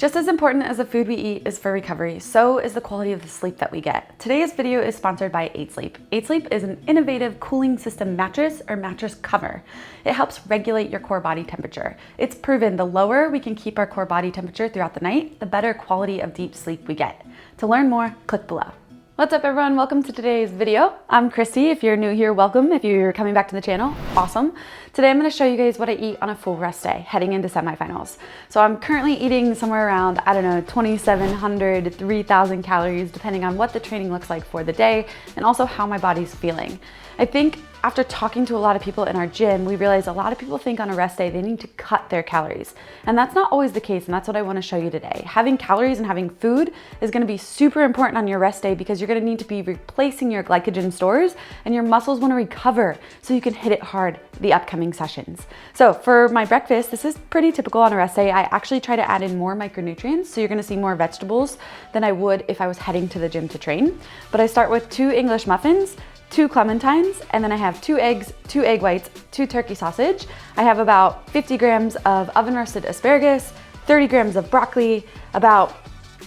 Just as important as the food we eat is for recovery, so is the quality of the sleep that we get. Today's video is sponsored by 8Sleep. 8Sleep is an innovative cooling system mattress or mattress cover. It helps regulate your core body temperature. It's proven the lower we can keep our core body temperature throughout the night, the better quality of deep sleep we get. To learn more, click below. What's up everyone, welcome to today's video. I'm Christy. If you're new here, welcome. If you're coming back to the channel, awesome. Today I'm gonna show you guys what I eat on a full rest day heading into semifinals. So I'm currently eating somewhere around, 2,700 to 3,000 calories, depending on what the training looks like for the day and also how my body's feeling. I think after talking to a lot of people in our gym, we realized a lot of people think on a rest day they need to cut their calories. And that's not always the case, and that's what I want to show you today. Having calories and having food is going to be super important on your rest day because you're going to need to be replacing your glycogen stores and your muscles want to recover so you can hit it hard the upcoming sessions. So for my breakfast, this is pretty typical on a rest day. I actually try to add in more micronutrients, so you're going to see more vegetables than I would if I was heading to the gym to train. But I start with 2 English muffins, 2 clementines, and then I have 2 eggs, 2 egg whites, 2 turkey sausage. I have about 50 grams of oven roasted asparagus, 30 grams of broccoli, about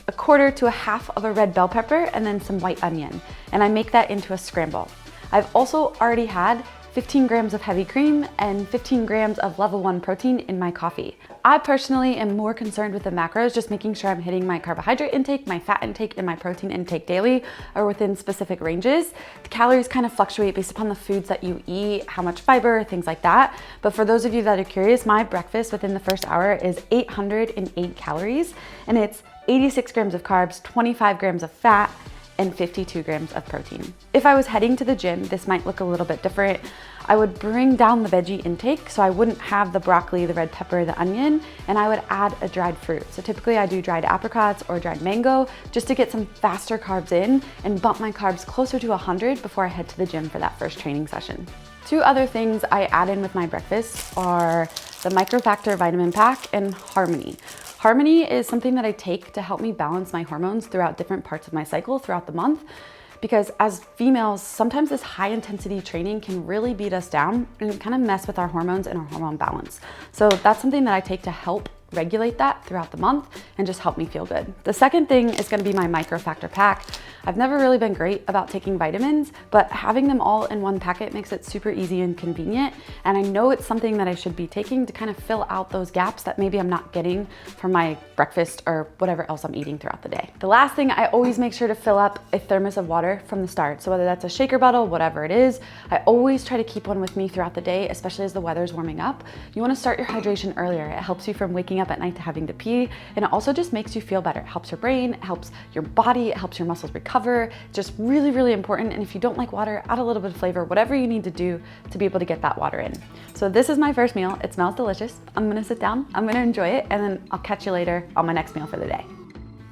a quarter to a half of a red bell pepper, and then some white onion. And I make that into a scramble. I've also already had 15 grams of heavy cream and 15 grams of level 1 protein in my coffee. I personally am more concerned with the macros, just making sure I'm hitting my carbohydrate intake, my fat intake, and my protein intake daily or within specific ranges. The calories kind of fluctuate based upon the foods that you eat, how much fiber, things like that. But for those of you that are curious, my breakfast within the first hour is 808 calories, and it's 86 grams of carbs, 25 grams of fat, and 52 grams of protein. If I was heading to the gym, this might look a little bit different. I would bring down the veggie intake, so I wouldn't have the broccoli, the red pepper, the onion, and I would add a dried fruit. So typically I do dried apricots or dried mango just to get some faster carbs in and bump my carbs closer to 100 before I head to the gym for that first training session. 2 other things I add in with my breakfast are the Microfactor Vitamin Pack and Harmony. Harmony is something that I take to help me balance my hormones throughout different parts of my cycle throughout the month, because as females, sometimes this high intensity training can really beat us down and kind of mess with our hormones and our hormone balance. So that's something that I take to help regulate that throughout the month and just help me feel good. The second thing is going to be my Microfactor pack. I've never really been great about taking vitamins, but having them all in one packet makes it super easy and convenient. And I know it's something that I should be taking to kind of fill out those gaps that maybe I'm not getting from my breakfast or whatever else I'm eating throughout the day. The last thing, I always make sure to fill up a thermos of water from the start. So whether that's a shaker bottle, whatever it is, I always try to keep one with me throughout the day, especially as the weather's warming up. You want to start your hydration earlier. It helps you from waking up at night to having to pee, and it also just makes you feel better. It helps your brain, it helps your body, it helps your muscles recover. It's just really, really important. And if you don't like water, add a little bit of flavor, whatever you need to do to be able to get that water in. So this is my first meal. It smells delicious. I'm gonna sit down, I'm gonna enjoy it, and then I'll catch you later on my next meal for the day.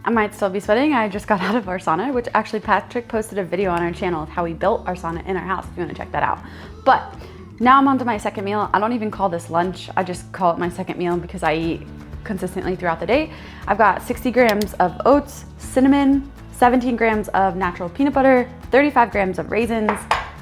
I might still be sweating. I just got out of our sauna, which actually Patrick posted a video on our channel of how we built our sauna in our house, if you wanna check that out. But now I'm on to my second meal. I don't even call this lunch. I just call it my second meal because I eat consistently throughout the day. I've got 60 grams of oats, cinnamon, 17 grams of natural peanut butter, 35 grams of raisins,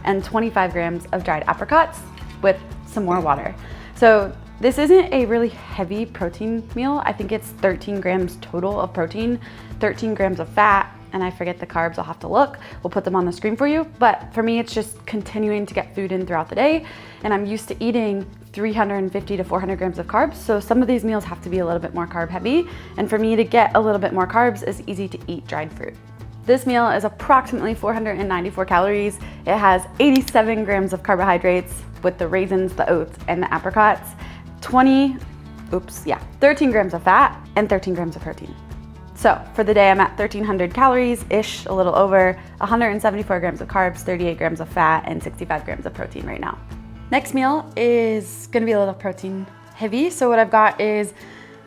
and 25 grams of dried apricots with some more water. So this isn't a really heavy protein meal. I think it's 13 grams total of protein, 13 grams of fat, and I forget the carbs, I'll have to look. We'll put them on the screen for you. But for me, it's just continuing to get food in throughout the day. And I'm used to eating 350 to 400 grams of carbs. So some of these meals have to be a little bit more carb heavy. And for me to get a little bit more carbs, it's easy to eat dried fruit. This meal is approximately 494 calories. It has 87 grams of carbohydrates with the raisins, the oats, and the apricots, 13 grams of fat, and 13 grams of protein. So for the day, I'm at 1,300 calories-ish, a little over, 174 grams of carbs, 38 grams of fat, and 65 grams of protein right now. Next meal is gonna be a little protein heavy. So what I've got is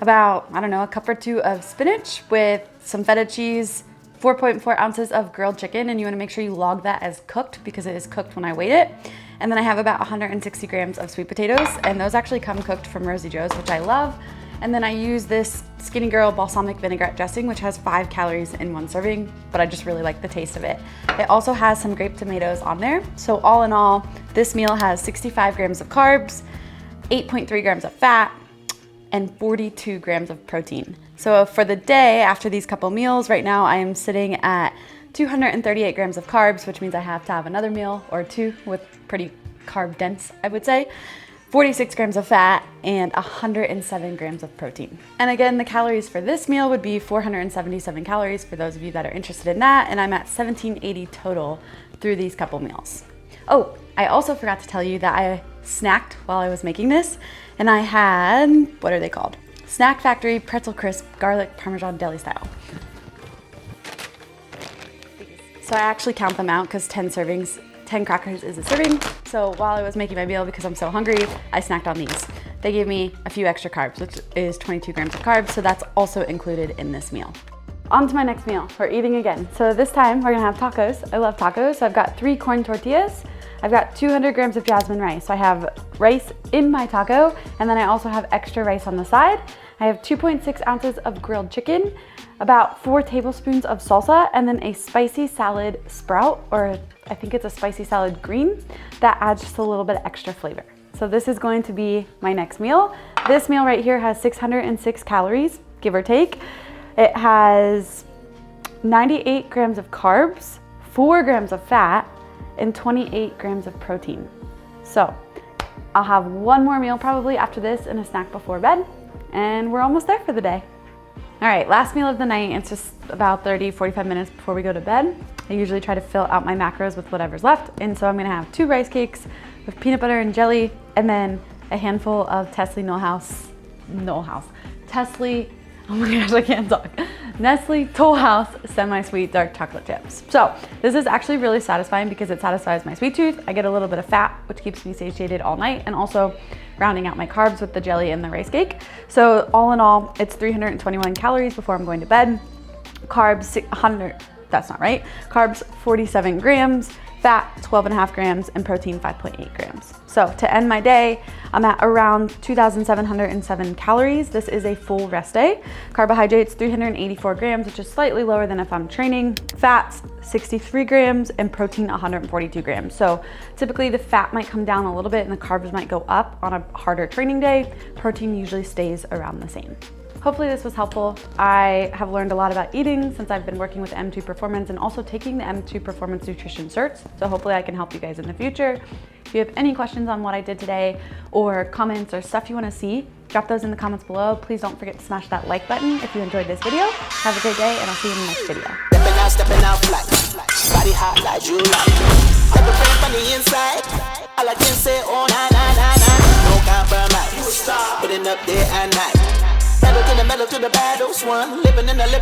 about, a cup or 2 of spinach with some feta cheese, 4.4 ounces of grilled chicken, and you wanna make sure you log that as cooked because it is cooked when I weigh it. And then I have about 160 grams of sweet potatoes, and those actually come cooked from Rosie Joe's, which I love. And then I use this Skinny Girl balsamic vinaigrette dressing, which has 5 calories in 1 serving, but I just really like the taste of it. It also has some grape tomatoes on there. So all in all, this meal has 65 grams of carbs, 8.3 grams of fat, and 42 grams of protein. So for the day after these couple meals, right now I am sitting at 238 grams of carbs, which means I have to have another meal or two with pretty carb dense, I would say. 46 grams of fat and 107 grams of protein. And again, the calories for this meal would be 477 calories for those of you that are interested in that. And I'm at 1780 total through these couple meals. Oh, I also forgot to tell you that I snacked while I was making this, and I had, what are they called? Snack Factory Pretzel Crisp Garlic Parmesan Deli Style. So I actually count them out because 10 servings, 10 crackers is a serving. So while I was making my meal, because I'm so hungry, I snacked on these. They gave me a few extra carbs, which is 22 grams of carbs, so that's also included in this meal. On to my next meal, we're eating again. So this time we're gonna have tacos. I love tacos. So I've got 3 corn tortillas. I've got 200 grams of jasmine rice. So I have rice in my taco, and then I also have extra rice on the side. I have 2.6 ounces of grilled chicken, about 4 tablespoons of salsa, and then a spicy salad sprout, or I think it's a spicy salad green, that adds just a little bit of extra flavor. So this is going to be my next meal. This meal right here has 606 calories, give or take. It has 98 grams of carbs, 4 grams of fat, and 28 grams of protein. So I'll have one more meal probably after this and a snack before bed, and we're almost there for the day. All right, last meal of the night. It's just about 30-45 minutes before we go to bed. I usually try to fill out my macros with whatever's left, and so I'm gonna have 2 rice cakes with peanut butter and jelly, and then a handful of Testle oh my gosh, I can't talk. Nestle Toll House semi-sweet dark chocolate chips. So this is actually really satisfying because it satisfies my sweet tooth. I get a little bit of fat, which keeps me satiated all night, and also rounding out my carbs with the jelly and the rice cake. So all in all, it's 321 calories before I'm going to bed. Carbs, 100, that's not right. Carbs, 47 grams, fat, 12.5 grams, and protein, 5.8 grams. So to end my day, I'm at around 2,707 calories. This is a full rest day. Carbohydrates, 384 grams, which is slightly lower than if I'm training. Fats, 63 grams, and protein, 142 grams. So typically the fat might come down a little bit and the carbs might go up on a harder training day. Protein usually stays around the same. Hopefully this was helpful. I have learned a lot about eating since I've been working with M2Performance and also taking the M2Performance nutrition certs. So hopefully I can help you guys in the future. If you have any questions on what I did today or comments or stuff you want to see, drop those in the comments below. Please don't forget to smash that like button if you enjoyed this video. Have a great day, and I'll see you in the next video. Stepping out flat, body hot like July. Everything from the inside, all I can say, oh na na na na. No compromise, putting up day and night. Pedal to the metal to the battles one, living in the